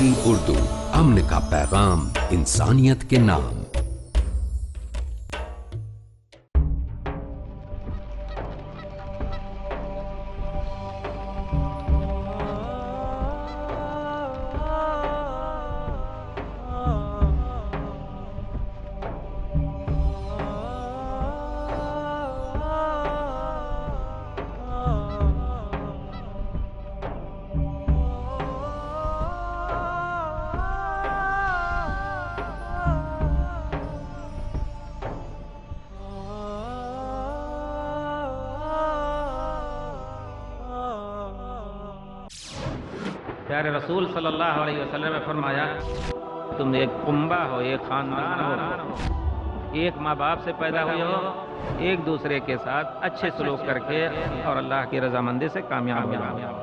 MT Urdu, امن کا پیغام انسانیت کے نام۔ پیارے رسول صلی اللہ علیہ وسلم نے فرمایا، تم ایک کنبہ ہو، ایک خاندان ہو، ایک ماں باپ سے پیدا ہوئے ہو، ایک دوسرے کے ساتھ اچھے سلوک کر کے اور اللہ کی رضامندی سے کامیاب ہو جاؤ۔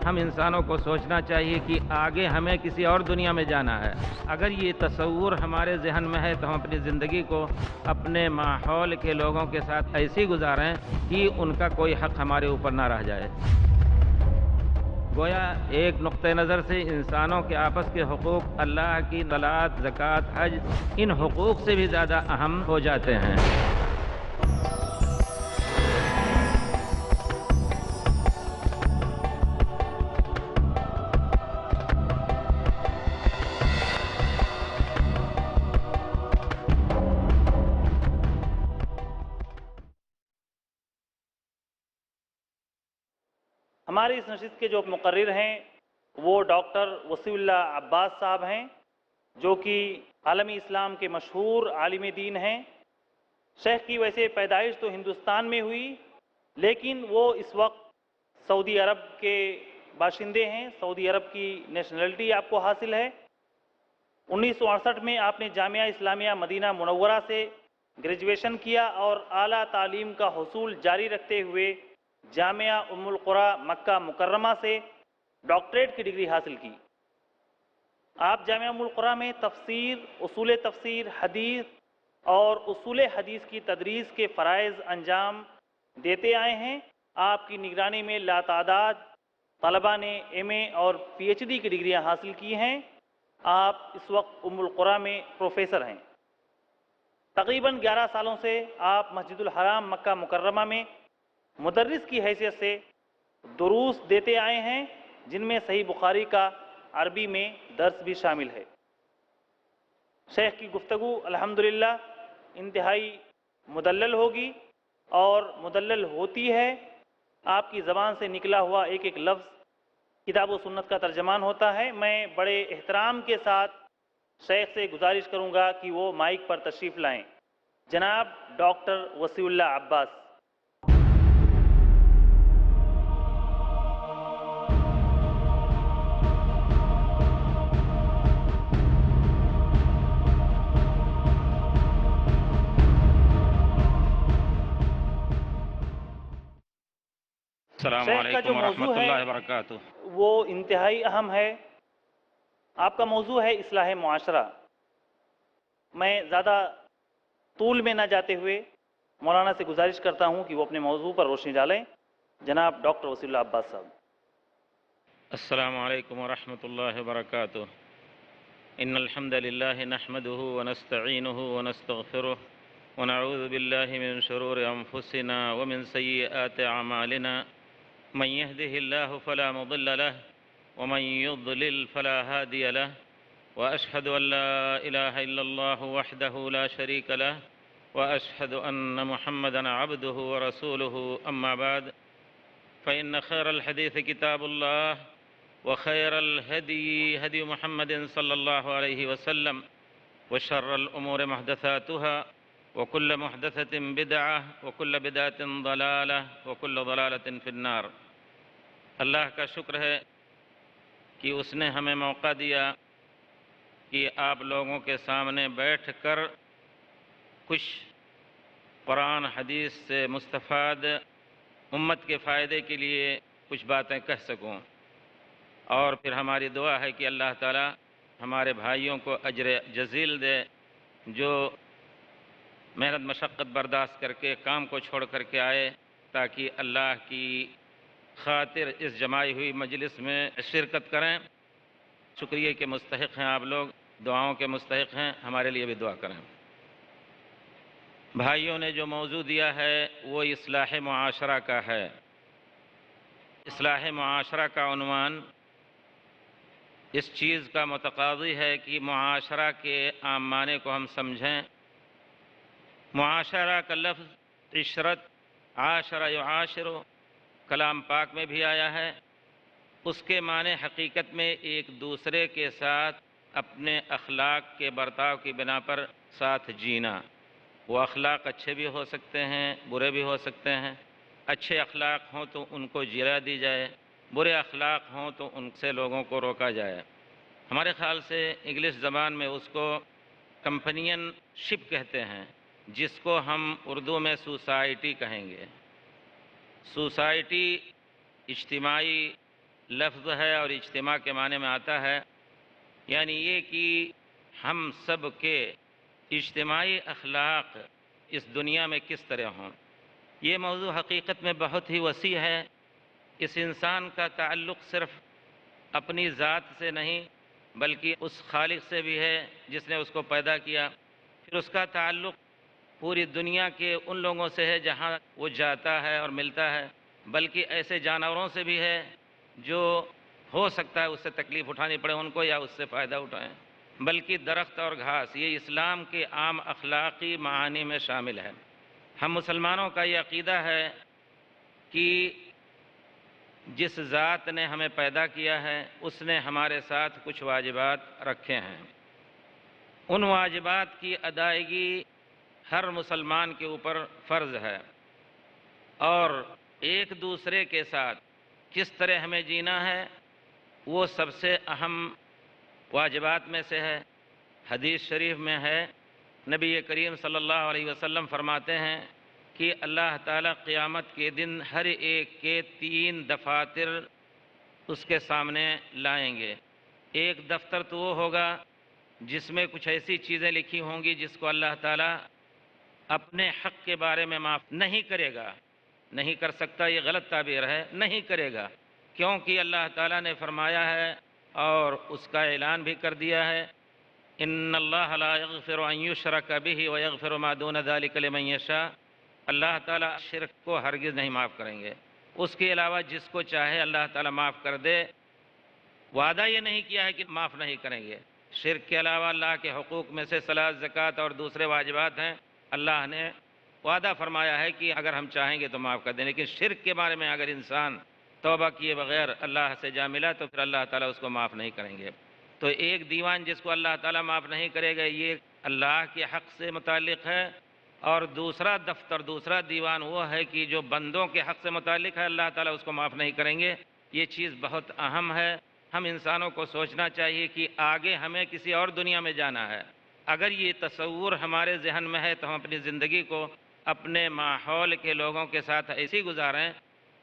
ہم انسانوں کو سوچنا چاہیے کہ آگے ہمیں کسی اور دنیا میں جانا ہے۔ اگر یہ تصور ہمارے ذہن میں ہے تو ہم اپنی زندگی کو اپنے ماحول کے لوگوں کے ساتھ ایسی گزاریں کہ ان کا کوئی حق ہمارے اوپر نہ رہ جائے۔ گویا ایک نقطہ نظر سے انسانوں کے آپس کے حقوق اللہ کی صلاۃ، زکوٰۃ، حج ان حقوق سے بھی زیادہ اہم ہو جاتے ہیں۔ ہماری اس نشست کے جو مقرر ہیں وہ ڈاکٹر وسیع اللہ عباس صاحب ہیں، جو کہ عالمی اسلام کے مشہور عالم دین ہیں۔ شیخ کی ویسے پیدائش تو ہندوستان میں ہوئی، لیکن وہ اس وقت سعودی عرب کے باشندے ہیں، سعودی عرب کی نیشنلٹی آپ کو حاصل ہے۔ 1968 میں آپ نے جامعہ اسلامیہ مدینہ منورہ سے گریجویشن کیا اور اعلیٰ تعلیم کا حصول جاری رکھتے ہوئے جامعہ ام القری مکہ مکرمہ سے ڈاکٹریٹ کی ڈگری حاصل کی۔ آپ جامعہ ام القری میں تفسیر، اصول تفسیر، حدیث اور اصول حدیث کی تدریس کے فرائض انجام دیتے آئے ہیں۔ آپ کی نگرانی میں لاتعداد طلباء نے MA اور PhD کی ڈگریاں حاصل کی ہیں۔ آپ اس وقت ام القری میں پروفیسر ہیں۔ تقریباً 11 سالوں سے آپ مسجد الحرام مکہ مکرمہ میں مدرس کی حیثیت سے دروس دیتے آئے ہیں، جن میں صحیح بخاری کا عربی میں درس بھی شامل ہے۔ شیخ کی گفتگو الحمدللہ انتہائی مدلل ہوگی اور مدلل ہوتی ہے۔ آپ کی زبان سے نکلا ہوا ایک ایک لفظ کتاب و سنت کا ترجمان ہوتا ہے۔ میں بڑے احترام کے ساتھ شیخ سے گزارش کروں گا کہ وہ مائک پر تشریف لائیں۔ جناب ڈاکٹر وسیع اللہ عباس۔ السلام شیخ کا جو علیکم ورحمۃ موضوع اللہ ہے وبرکاتہ۔ وہ انتہائی اہم ہے۔ آپ کا موضوع ہے اصلاح معاشرہ۔ میں زیادہ طول میں نہ جاتے ہوئے مولانا سے گزارش کرتا ہوں کہ وہ اپنے موضوع پر روشنی ڈالیں۔ جناب ڈاکٹر وسیع اللہ عباس صاحب۔ السلام علیکم ورحمۃ اللہ وبرکاتہ۔ ان الحمد للہ نحمده ونستعینه ونستغفره ونعوذ باللہ من شرور انفسنا ومن سیئات اعمالنا، من يهده الله فلا مضل له ومن يضلل فلا هادي له، واشهد ان لا اله الا الله وحده لا شريك له، واشهد ان محمدا عبده ورسوله، اما بعد فان خير الحديث كتاب الله، وخير الهدي هدي محمد صلى الله عليه وسلم، وشر الامور محدثاتها، وكل محدثة بدعة، وكل بدعة ضلالة، وكل ضلالة في النار۔ اللہ کا شکر ہے کہ اس نے ہمیں موقع دیا کہ آپ لوگوں کے سامنے بیٹھ کر کچھ قرآن حدیث سے مستفاد امت کے فائدے کے لیے کچھ باتیں کہہ سکوں، اور پھر ہماری دعا ہے کہ اللہ تعالی ہمارے بھائیوں کو اجر جزیل دے، جو محنت مشقت برداشت کر کے کام کو چھوڑ کر کے آئے تاکہ اللہ کی خاطر اس جمائی ہوئی مجلس میں شرکت کریں۔ شکریہ کے مستحق ہیں آپ لوگ، دعاؤں کے مستحق ہیں، ہمارے لیے بھی دعا کریں۔ بھائیوں نے جو موضوع دیا ہے وہ اصلاح معاشرہ کا ہے۔ اصلاح معاشرہ کا عنوان اس چیز کا متقاضی ہے کہ معاشرہ کے عام معنی کو ہم سمجھیں۔ معاشرہ کا لفظ عشرت، عاشر یعاشر، کلام پاک میں بھی آیا ہے۔ اس کے معنی حقیقت میں ایک دوسرے کے ساتھ اپنے اخلاق کے برتاؤ کی بنا پر ساتھ جینا۔ وہ اخلاق اچھے بھی ہو سکتے ہیں، برے بھی ہو سکتے ہیں۔ اچھے اخلاق ہوں تو ان کو جرا دی جائے، برے اخلاق ہوں تو ان سے لوگوں کو روکا جائے۔ ہمارے خیال سے انگلش زبان میں اس کو کمپنین شپ کہتے ہیں، جس کو ہم اردو میں سوسائٹی کہیں گے۔ سوسائٹی اجتماعی لفظ ہے اور اجتماع کے معنی میں آتا ہے، یعنی یہ کہ ہم سب کے اجتماعی اخلاق اس دنیا میں کس طرح ہوں۔ یہ موضوع حقیقت میں بہت ہی وسیع ہے۔ اس انسان کا تعلق صرف اپنی ذات سے نہیں بلکہ اس خالق سے بھی ہے جس نے اس کو پیدا کیا۔ پھر اس کا تعلق پوری دنیا کے ان لوگوں سے ہے جہاں وہ جاتا ہے اور ملتا ہے، بلکہ ایسے جانوروں سے بھی ہے جو ہو سکتا ہے اس سے تکلیف اٹھانی پڑے ان کو یا اس سے فائدہ اٹھائیں، بلکہ درخت اور گھاس۔ یہ اسلام کے عام اخلاقی معانی میں شامل ہے۔ ہم مسلمانوں کا یہ عقیدہ ہے کہ جس ذات نے ہمیں پیدا کیا ہے اس نے ہمارے ساتھ کچھ واجبات رکھے ہیں۔ ان واجبات کی ادائیگی ہر مسلمان کے اوپر فرض ہے، اور ایک دوسرے کے ساتھ کس طرح ہمیں جینا ہے وہ سب سے اہم واجبات میں سے ہے۔ حدیث شریف میں ہے، نبی کریم صلی اللہ علیہ وسلم فرماتے ہیں کہ اللہ تعالیٰ قیامت کے دن ہر ایک کے 3 دفاتر اس کے سامنے لائیں گے۔ ایک دفتر تو وہ ہوگا جس میں کچھ ایسی چیزیں لکھی ہوں گی جس کو اللہ تعالیٰ اپنے حق کے بارے میں معاف نہیں کرے گا۔ نہیں کر سکتا، یہ غلط تعبیر ہے، نہیں کرے گا، کیونکہ اللہ تعالیٰ نے فرمایا ہے اور اس کا اعلان بھی کر دیا ہے، ان اللہ لا یغفر ان یشرک بہ ویغفر ما دون ذلک لمن یشاء۔ اللہ تعالیٰ شرک کو ہرگز نہیں معاف کریں گے، اس کے علاوہ جس کو چاہے اللہ تعالیٰ معاف کر دے۔ وعدہ یہ نہیں کیا ہے کہ معاف نہیں کریں گے۔ شرک کے علاوہ اللہ کے حقوق میں سے صلاۃ، زکوٰۃ اور دوسرے واجبات ہیں، اللہ نے وعدہ فرمایا ہے کہ اگر ہم چاہیں گے تو معاف کر دیں، لیکن شرک کے بارے میں اگر انسان توبہ کیے بغیر اللہ سے جا ملا تو پھر اللہ تعالیٰ اس کو معاف نہیں کریں گے۔ تو ایک دیوان جس کو اللہ تعالیٰ معاف نہیں کرے گا یہ اللہ کے حق سے متعلق ہے، اور دوسرا دفتر، دوسرا دیوان وہ ہے کہ جو بندوں کے حق سے متعلق ہے، اللہ تعالیٰ اس کو معاف نہیں کریں گے۔ یہ چیز بہت اہم ہے۔ ہم انسانوں کو سوچنا چاہیے کہ آگے ہمیں کسی اور دنیا میں جانا ہے۔ اگر یہ تصور ہمارے ذہن میں ہے تو ہم اپنی زندگی کو اپنے ماحول کے لوگوں کے ساتھ ایسی گزاریں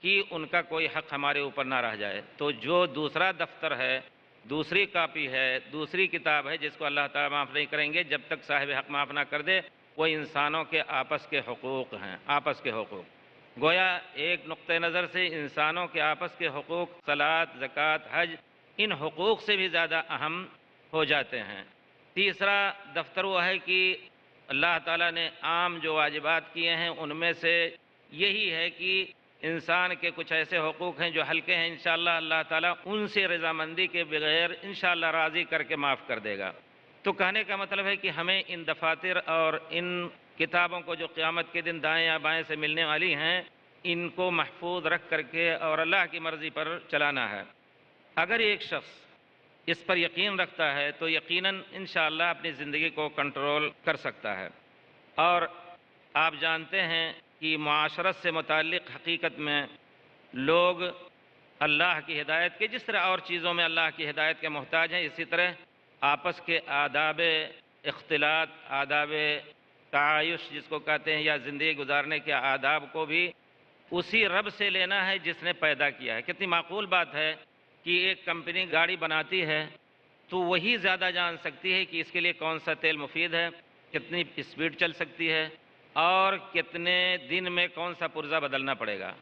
کہ ان کا کوئی حق ہمارے اوپر نہ رہ جائے۔ تو جو دوسرا دفتر ہے، دوسری کاپی ہے، دوسری کتاب ہے جس کو اللہ تعالیٰ معاف نہیں کریں گے جب تک صاحب حق معاف نہ کر دے، وہ انسانوں کے آپس کے حقوق ہیں، آپس کے حقوق۔ گویا ایک نقطہ نظر سے انسانوں کے آپس کے حقوق، صلاۃ، زکوٰۃ، حج، ان حقوق سے بھی زیادہ اہم ہو جاتے ہیں۔ تیسرا دفتر وہ ہے کہ اللہ تعالیٰ نے عام جو واجبات کیے ہیں ان میں سے یہی ہے کہ انسان کے کچھ ایسے حقوق ہیں جو ہلکے ہیں، انشاءاللہ اللہ تعالیٰ ان سے رضامندی کے بغیر انشاءاللہ راضی کر کے معاف کر دے گا۔ تو کہنے کا مطلب ہے کہ ہمیں ان دفاتر اور ان کتابوں کو جو قیامت کے دن دائیں یا بائیں سے ملنے والی ہیں، ان کو محفوظ رکھ کر کے اور اللہ کی مرضی پر چلانا ہے۔ اگر ایک شخص اس پر یقین رکھتا ہے تو یقیناً انشاءاللہ اپنی زندگی کو کنٹرول کر سکتا ہے۔ اور آپ جانتے ہیں کہ معاشرت سے متعلق حقیقت میں لوگ اللہ کی ہدایت کے، جس طرح اور چیزوں میں اللہ کی ہدایت کے محتاج ہیں، اسی طرح آپس کے آداب اختلاط، آداب تعایش جس کو کہتے ہیں، یا زندگی گزارنے کے آداب کو بھی اسی رب سے لینا ہے جس نے پیدا کیا ہے۔ کتنی معقول بات ہے کہ ایک کمپنی گاڑی بناتی ہے تو وہی زیادہ جان سکتی ہے کہ اس کے لیے کون سا تیل مفید ہے، کتنی اسپیڈ چل سکتی ہے، اور کتنے دن میں کون سا پرزہ بدلنا پڑے گا۔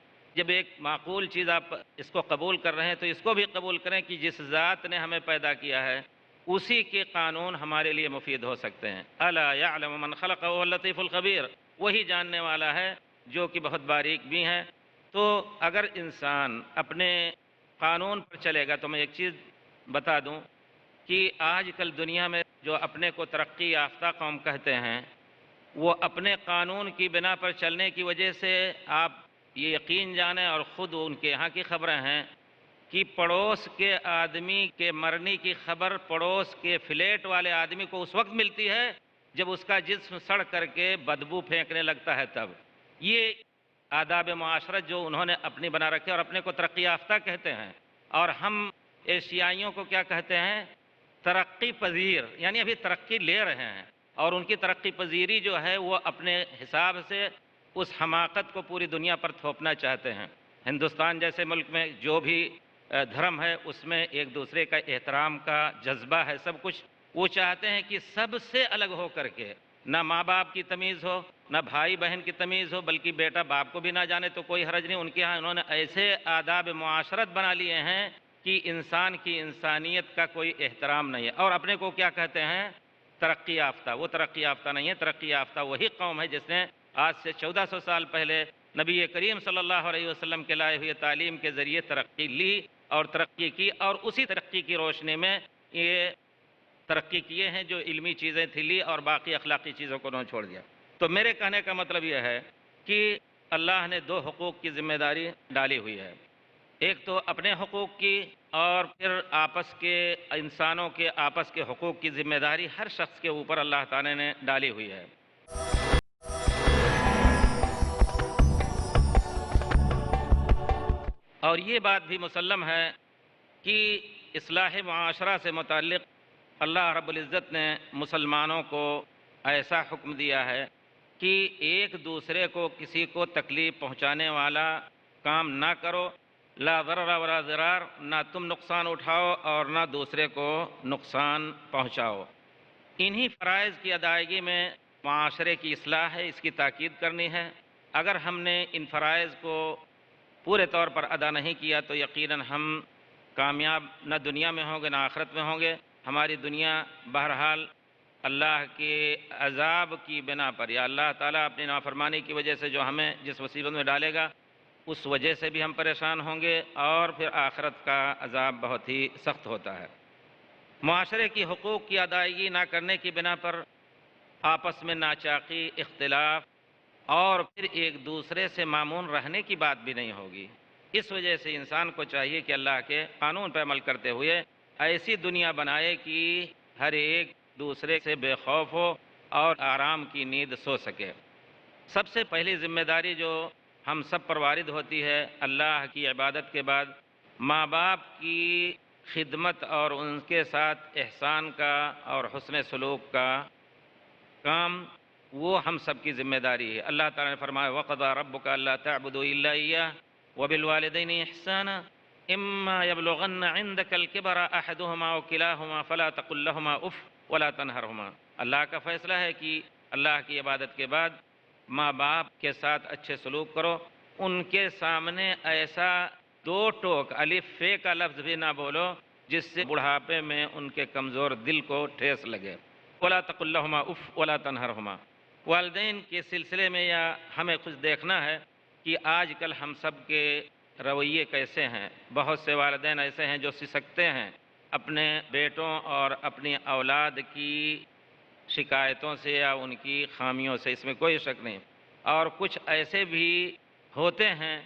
جب ایک معقول چیز آپ اس کو قبول کر رہے ہیں تو اس کو بھی قبول کریں کہ جس ذات نے ہمیں پیدا کیا ہے اسی کے قانون ہمارے لیے مفید ہو سکتے ہیں۔ الا یعلم من خلق وهو اللطیف الخبیر، وہی جاننے والا ہے جو کہ بہت باریک بھی ہیں۔ تو اگر انسان اپنے قانون پر چلے گا، تو میں ایک چیز بتا دوں کہ آج کل دنیا میں جو اپنے کو ترقی یافتہ قوم کہتے ہیں، وہ اپنے قانون کی بنا پر چلنے کی وجہ سے آپ یہ یقین جانیں، اور خود ان کے یہاں کی خبریں ہیں کہ پڑوس کے آدمی کے مرنے کی خبر پڑوس کے فلیٹ والے آدمی کو اس وقت ملتی ہے جب اس کا جسم سڑ کر کے بدبو پھینکنے لگتا ہے تب۔ یہ آداب معاشرت جو انہوں نے اپنی بنا رکھے اور اپنے کو ترقی یافتہ کہتے ہیں، اور ہم ایشیائیوں کو کیا کہتے ہیں؟ ترقی پذیر، یعنی ابھی ترقی لے رہے ہیں، اور ان کی ترقی پذیری جو ہے وہ اپنے حساب سے اس حماقت کو پوری دنیا پر تھوپنا چاہتے ہیں۔ ہندوستان جیسے ملک میں جو بھی دھرم ہے اس میں ایک دوسرے کا احترام کا جذبہ ہے، سب کچھ وہ چاہتے ہیں کہ سب سے الگ ہو کر کے نہ ماں باپ کی تمیز ہو، نہ بھائی بہن کی تمیز ہو، بلکہ بیٹا باپ کو بھی نہ جانے تو کوئی حرج نہیں۔ ان کے ہاں انہوں نے ایسے آداب معاشرت بنا لیے ہیں کہ انسان کی انسانیت کا کوئی احترام نہیں ہے، اور اپنے کو کیا کہتے ہیں؟ ترقی یافتہ۔ وہ ترقی یافتہ نہیں ہے، ترقی یافتہ وہی قوم ہے جس نے آج سے 1400 سال پہلے نبی کریم صلی اللہ علیہ وسلم کے لائے ہوئے تعلیم کے ذریعے ترقی لی اور ترقی کی، اور اسی ترقی کی روشنی میں یہ ترقی کیے ہیں جو علمی چیزیں تھی لی، اور باقی اخلاقی چیزوں کو انہوں نے چھوڑ دیا۔ تو میرے کہنے کا مطلب یہ ہے کہ اللہ نے دو حقوق کی ذمہ داری ڈالی ہوئی ہے، ایک تو اپنے حقوق کی، اور پھر آپس کے انسانوں کے آپس کے حقوق کی ذمہ داری ہر شخص کے اوپر اللہ تعالی نے ڈالی ہوئی ہے۔ اور یہ بات بھی مسلم ہے کہ اصلاح معاشرہ سے متعلق اللہ رب العزت نے مسلمانوں کو ایسا حکم دیا ہے کہ ایک دوسرے کو کسی کو تکلیف پہنچانے والا کام نہ کرو، لا ضرر ولا ضرار، نہ تم نقصان اٹھاؤ اور نہ دوسرے کو نقصان پہنچاؤ۔ انہی فرائض کی ادائیگی میں معاشرے کی اصلاح ہے، اس کی تاکید کرنی ہے۔ اگر ہم نے ان فرائض کو پورے طور پر ادا نہیں کیا تو یقیناً ہم کامیاب نہ دنیا میں ہوں گے نہ آخرت میں ہوں گے۔ ہماری دنیا بہرحال اللہ کے عذاب کی بنا پر، یا اللہ تعالیٰ اپنی نافرمانی کی وجہ سے جو ہمیں جس مصیبت میں ڈالے گا اس وجہ سے بھی ہم پریشان ہوں گے، اور پھر آخرت کا عذاب بہت ہی سخت ہوتا ہے۔ معاشرے کی حقوق کی ادائیگی نہ کرنے کی بنا پر آپس میں ناچاقی، اختلاف، اور پھر ایک دوسرے سے مامون رہنے کی بات بھی نہیں ہوگی۔ اس وجہ سے انسان کو چاہیے کہ اللہ کے قانون پر عمل کرتے ہوئے ایسی دنیا بنائے کہ ہر ایک دوسرے سے بے خوف ہو اور آرام کی نیند سو سکے۔ سب سے پہلی ذمہ داری جو ہم سب پر وارد ہوتی ہے اللہ کی عبادت کے بعد، ماں باپ کی خدمت اور ان کے ساتھ احسان کا اور حسن سلوک کا کام، وہ ہم سب کی ذمہ داری ہے۔ اللہ تعالیٰ نے فرمایا وَقَضَىٰ رَبُّكَ أَلَّا تَعْبُدُوا إِلَّا إِيَّاهُ وَبِالْوَالِدَيْنِ إِحْسَانًا إِمَّا يَبْلُغَنَّ عِندَكَ الْكِبَرَ أَحَدُهُمَا أَوْ كِلَاهُمَا فَلَا تَقُل لَّهُمَا أُفٍّ وَلَا تَنْهَرْهُمَا۔ اللہ کا فیصلہ ہے کہ اللہ کی عبادت کے بعد ماں باپ کے ساتھ اچھے سلوک کرو، ان کے سامنے ایسا دو ٹوک الف فے کا لفظ بھی نہ بولو جس سے بڑھاپے میں ان کے کمزور دل کو ٹھیس لگے۔ وَلَا تَقُل لَّهُمَا أُفٍّ وَلَا تَنْهَرْهُمَا۔ والدین کے سلسلے میں یا ہمیں کچھ دیکھنا ہے کہ آج کل ہم سب کے رویے کیسے ہیں۔ بہت سے والدین ایسے ہیں جو سسکتے ہیں اپنے بیٹوں اور اپنی اولاد کی شکایتوں سے یا ان کی خامیوں سے، اس میں کوئی شک نہیں، اور کچھ ایسے بھی ہوتے ہیں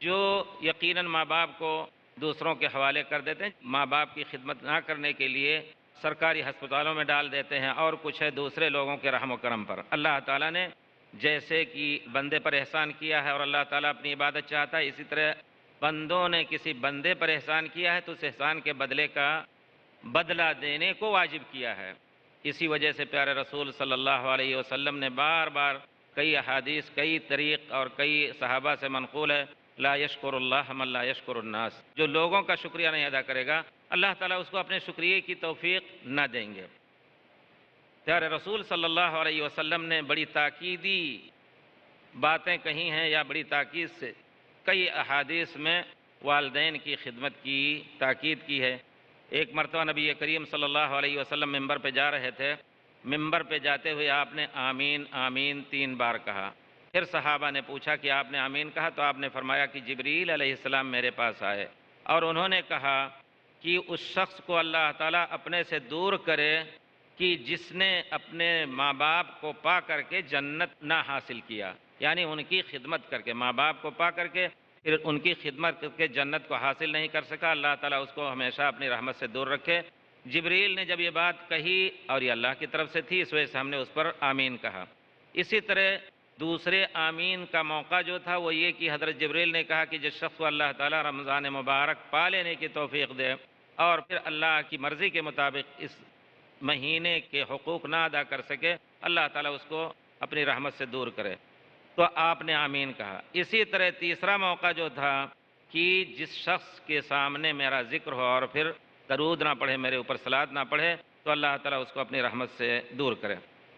جو یقیناً ماں باپ کو دوسروں کے حوالے کر دیتے ہیں، ماں باپ کی خدمت نہ کرنے کے لیے سرکاری ہسپتالوں میں ڈال دیتے ہیں، اور کچھ ہے دوسرے لوگوں کے رحم و کرم پر۔ اللہ تعالیٰ نے جیسے کہ بندے پر احسان کیا ہے اور اللہ تعالیٰ اپنی عبادت چاہتا ہے، اسی طرح بندوں نے کسی بندے پر احسان کیا ہے تو اس احسان کے بدلے کا بدلہ دینے کو واجب کیا ہے۔ اسی وجہ سے پیارے رسول صلی اللہ علیہ وسلم نے بار بار کئی احادیث، کئی طریق اور کئی صحابہ سے منقول ہے، لا یشکر اللہ من لا یشکر الناس، جو لوگوں کا شکریہ نہیں ادا کرے گا اللہ تعالیٰ اس کو اپنے شکریے کی توفیق نہ دیں گے۔ پیارے رسول صلی اللہ علیہ وسلم نے بڑی تاکیدی باتیں کہی ہیں، یا بڑی تاکید سے کئی احادیث میں والدین کی خدمت کی تاکید کی ہے۔ ایک مرتبہ نبی کریم صلی اللہ علیہ وسلم ممبر پہ جا رہے تھے، ممبر پہ جاتے ہوئے آپ نے آمین آمین 3 بار کہا۔ پھر صحابہ نے پوچھا کہ آپ نے آمین کہا، تو آپ نے فرمایا کہ جبریل علیہ السلام میرے پاس آئے اور انہوں نے کہا کہ اس شخص کو اللہ تعالیٰ اپنے سے دور کرے کہ جس نے اپنے ماں باپ کو پا کر کے جنت نہ حاصل کیا، یعنی ان کی خدمت کر کے، ماں باپ کو پا کر کے پھر ان کی خدمت کر کے جنت کو حاصل نہیں کر سکا، اللہ تعالیٰ اس کو ہمیشہ اپنی رحمت سے دور رکھے۔ جبریل نے جب یہ بات کہی اور یہ اللہ کی طرف سے تھی، اس وجہ سے ہم نے اس پر آمین کہا۔ اسی طرح دوسرے آمین کا موقع جو تھا وہ یہ کہ حضرت جبریل نے کہا کہ جس شخص کو اللہ تعالیٰ رمضان مبارک پا لینے کی توفیق دے اور پھر اللہ کی مرضی کے مطابق اس مہینے کے حقوق نہ ادا کر سکے، اللہ تعالیٰ اس کو اپنی رحمت سے دور کرے، تو آپ نے آمین کہا۔ اسی طرح تیسرا موقع جو تھا کہ جس شخص کے سامنے میرا ذکر ہو اور پھر درود نہ پڑھے، میرے اوپر صلوات نہ پڑھے، تو اللہ تعالیٰ اس کو اپنی رحمت سے دور کرے۔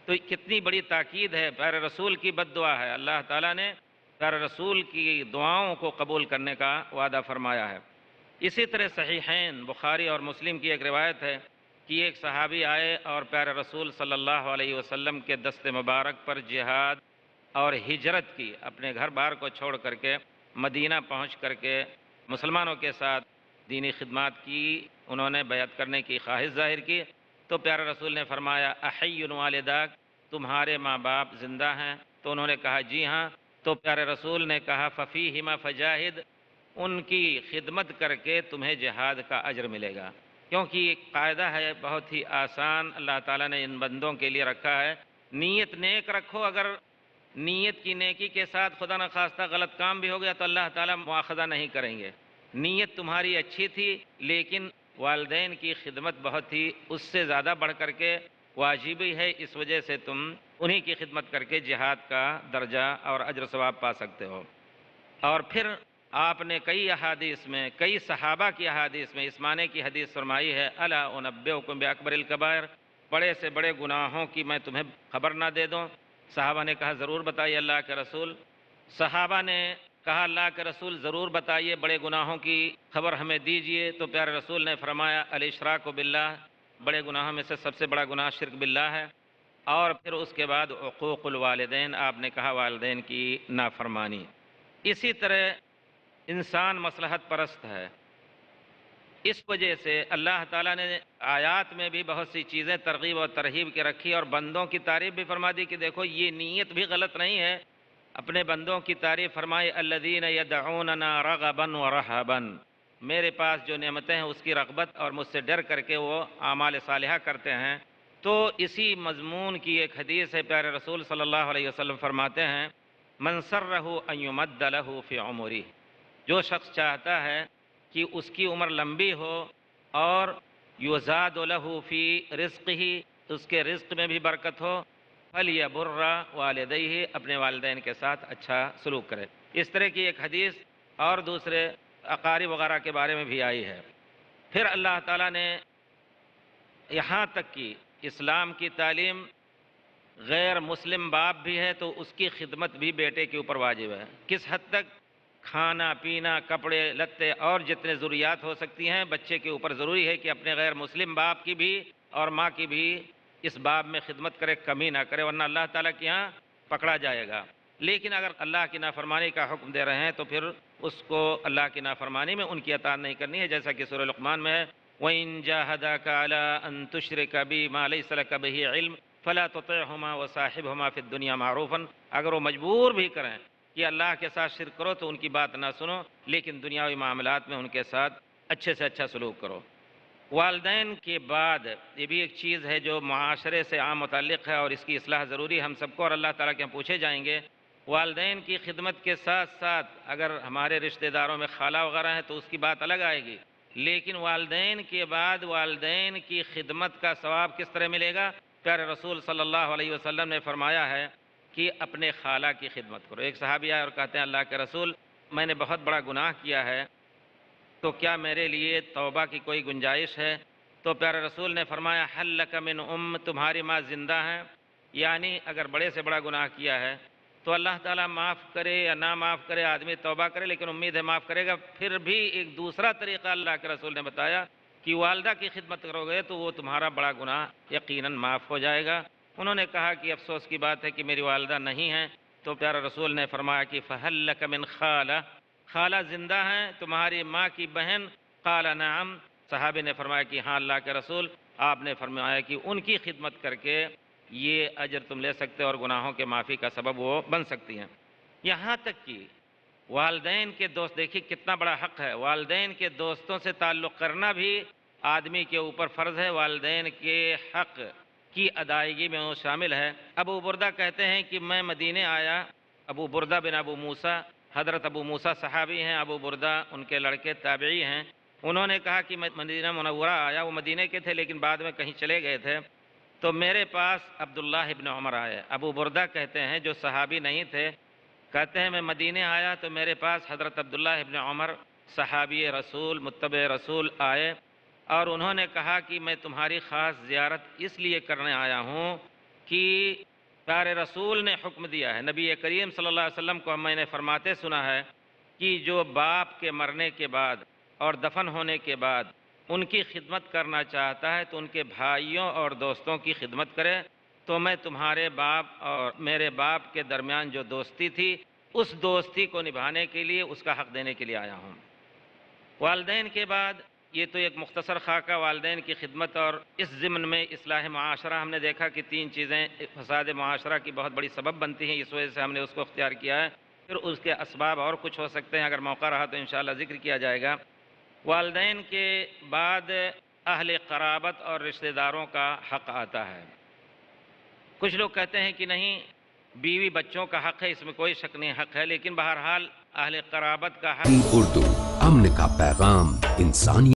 تو کتنی بڑی تاکید ہے، پیارے رسول کی بد دعا ہے، اللہ تعالیٰ نے پیارے رسول کی دعاؤں کو قبول کرنے کا وعدہ فرمایا ہے۔ اسی طرح صحیحین بخاری اور مسلم کی ایک روایت ہے کہ ایک صحابی آئے اور پیارے رسول صلی اللہ علیہ وسلم کے دست مبارک پر جہاد اور ہجرت کی، اپنے گھر بار کو چھوڑ کر کے مدینہ پہنچ کر کے مسلمانوں کے ساتھ دینی خدمات کی، انہوں نے بیعت کرنے کی خواہش ظاہر کی، تو پیارے رسول نے فرمایا احی والداک، تمہارے ماں باپ زندہ ہیں؟ تو انہوں نے کہا جی ہاں۔ تو پیارے رسول نے کہا ففیہما فجاہد، ان کی خدمت کر کے تمہیں جہاد کا اجر ملے گا، کیونکہ ایک قاعدہ ہے بہت ہی آسان اللہ تعالیٰ نے ان بندوں کے لیے رکھا ہے، نیت نیک رکھو، اگر نیت کی نیکی کے ساتھ خدا نخواستہ غلط کام بھی ہو گیا تو اللہ تعالیٰ مواخذہ نہیں کریں گے۔ نیت تمہاری اچھی تھی لیکن والدین کی خدمت بہت ہی اس سے زیادہ بڑھ کر کے واجبی ہے، اس وجہ سے تم انہی کی خدمت کر کے جہاد کا درجہ اور اجر ثواب پا سکتے ہو۔ اور پھر آپ نے کئی احادیث میں، کئی صحابہ کی احادیث میں اس معنی کی حدیث فرمائی ہے الا انبئکم باکبر الکبائر، بڑے سے بڑے گناہوں کی میں تمہیں خبر نہ دے دوں؟ صحابہ نے کہا ضرور بتائیے اللہ کے رسول۔ صحابہ نے کہا اللہ کے رسول ضرور بتائیے، بڑے گناہوں کی خبر ہمیں دیجئے۔ تو پیارے رسول نے فرمایا الاشراک باللہ، بڑے گناہوں میں سے سب سے بڑا گناہ شرک باللہ ہے، اور پھر اس کے بعد عقوق الوالدین، آپ نے کہا والدین کی نافرمانی۔ اسی طرح انسان مصلحت پرست ہے، اس وجہ سے اللہ تعالیٰ نے آیات میں بھی بہت سی چیزیں ترغیب اور ترہیب کے رکھی، اور بندوں کی تعریف بھی فرما دی کہ دیکھو یہ نیت بھی غلط نہیں ہے۔ اپنے بندوں کی تعریف فرمائی الذین یدعوننا رغبا ورہبا، میرے پاس جو نعمتیں ہیں اس کی رغبت اور مجھ سے ڈر کر کے وہ اعمال صالحہ کرتے ہیں۔ تو اسی مضمون کی ایک حدیث ہے، پیارے رسول صلی اللہ علیہ وسلم فرماتے ہیں من سرہ ان یمد لہ فی عمرہ، جو شخص چاہتا ہے کہ اس کی عمر لمبی ہو اور یزاد لہ فی رزقہ، اس کے رزق میں بھی برکت ہو، فلیبر والدیہ، اپنے والدین کے ساتھ اچھا سلوک کرے۔ اس طرح کی ایک حدیث اور دوسرے اقارب وغیرہ کے بارے میں بھی آئی ہے۔ پھر اللہ تعالیٰ نے یہاں تک کہ اسلام کی تعلیم غیر مسلم باپ بھی ہے تو اس کی خدمت بھی بیٹے کے اوپر واجب ہے۔ کس حد تک؟ کھانا پینا، کپڑے لتے اور جتنے ضروریات ہو سکتی ہیں بچے کے اوپر ضروری ہے کہ اپنے غیر مسلم باپ کی بھی اور ماں کی بھی اس باب میں خدمت کرے، کمی نہ کرے، ورنہ اللہ تعالیٰ کے یہاں پکڑا جائے گا۔ لیکن اگر اللہ کی نافرمانی کا حکم دے رہے ہیں تو پھر اس کو اللہ کی نافرمانی میں ان کی اطاعت نہیں کرنی ہے، جیسا کہ سورہ لقمان میں ہے وَإِن جَاهَدَاكَ عَلَىٰ أَن تُشْرِكَ بِي مَا لَيْسَ لَكَ بِهِ عِلْمٌ فَلَا تُطِعْهُمَا وَصَاحِبْهُمَا فِي الدُّنْيَا مَعْرُوفًا، اگر وہ مجبور بھی کریں کہ اللہ کے ساتھ شرک کرو تو ان کی بات نہ سنو، لیکن دنیاوی معاملات میں ان کے ساتھ اچھے سے اچھا سلوک کرو۔ والدین کے بعد یہ بھی ایک چیز ہے جو معاشرے سے عام متعلق ہے اور اس کی اصلاح ضروری ہے ہم سب کو، اور اللہ تعالیٰ کے ہم پوچھے جائیں گے۔ والدین کی خدمت کے ساتھ ساتھ اگر ہمارے رشتہ داروں میں خالہ وغیرہ ہیں تو اس کی بات الگ آئے گی، لیکن والدین کے بعد والدین کی خدمت کا ثواب کس طرح ملے گا؟ پیارے رسول صلی اللہ علیہ وسلم نے فرمایا ہے کہ اپنے خالہ کی خدمت کرو۔ ایک صحابی آئے اور کہتے ہیں اللہ کے رسول میں نے بہت بڑا گناہ کیا ہے، تو کیا میرے لیے توبہ کی کوئی گنجائش ہے؟ تو پیارے رسول نے فرمایا حل لک من تمہاری ماں زندہ ہیں، یعنی اگر بڑے سے بڑا گناہ کیا ہے تو اللہ تعالیٰ معاف کرے یا نہ معاف کرے، آدمی توبہ کرے، لیکن امید ہے معاف کرے گا۔ پھر بھی ایک دوسرا طریقہ اللہ کے رسول نے بتایا کہ والدہ کی خدمت کرو گے تو وہ تمہارا بڑا گناہ یقیناً معاف ہو جائے گا۔ انہوں نے کہا کہ افسوس کی بات ہے کہ میری والدہ نہیں ہیں، تو پیارا رسول نے فرمایا کہ فَهَلْ لَكَ مِنْ خَالَةٍ، خالہ زندہ ہیں تمہاری ماں کی بہن؟ قال نعم، صحابی نے فرمایا کہ ہاں اللہ کے رسول۔ آپ نے فرمایا کہ ان کی خدمت کر کے یہ اجر تم لے سکتے اور گناہوں کے معافی کا سبب وہ بن سکتی ہیں۔ یہاں تک کہ والدین کے دوست، دیکھیے کتنا بڑا حق ہے، والدین کے دوستوں سے تعلق کرنا بھی آدمی کے اوپر فرض ہے، والدین کے حق کی ادائیگی میں وہ شامل ہے۔ ابو بردہ کہتے ہیں کہ میں مدینے آیا، ابو بردہ بن ابو موسیٰ، حضرت ابو موسیٰ صحابی ہیں، ابو بردہ ان کے لڑکے تابعی ہیں۔ انہوں نے کہا کہ میں مدینہ منورہ آیا، وہ مدینے کے تھے لیکن بعد میں کہیں چلے گئے تھے، تو میرے پاس عبداللہ ابن عمر آئے۔ ابو بردہ کہتے ہیں جو صحابی نہیں تھے، کہتے ہیں میں مدینے آیا تو میرے پاس حضرت عبداللہ ابن عمر صحابی رسول متبع رسول آئے، اور انہوں نے کہا کہ میں تمہاری خاص زیارت اس لیے کرنے آیا ہوں کہ پیارے رسول نے حکم دیا ہے، نبی کریم صلی اللہ علیہ وسلم کو میں نے فرماتے سنا ہے کہ جو باپ کے مرنے کے بعد اور دفن ہونے کے بعد ان کی خدمت کرنا چاہتا ہے تو ان کے بھائیوں اور دوستوں کی خدمت کرے۔ تو میں تمہارے باپ اور میرے باپ کے درمیان جو دوستی تھی، اس دوستی کو نبھانے کے لیے، اس کا حق دینے کے لیے آیا ہوں۔ والدین کے بعد یہ تو ایک مختصر خاکہ والدین کی خدمت، اور اس ضمن میں اصلاح معاشرہ ہم نے دیکھا کہ 3 چیزیں فساد معاشرہ کی بہت بڑی سبب بنتی ہیں، اس وجہ سے ہم نے اس کو اختیار کیا ہے۔ پھر اس کے اسباب اور کچھ ہو سکتے ہیں، اگر موقع رہا تو انشاءاللہ ذکر کیا جائے گا۔ والدین کے بعد اہل قرابت اور رشتہ داروں کا حق آتا ہے۔ کچھ لوگ کہتے ہیں کہ نہیں، بیوی بچوں کا حق ہے، اس میں کوئی شک نہیں، حق ہے، لیکن بہرحال اہل قرابت کا حق اردو امن کا پیغام، انسانی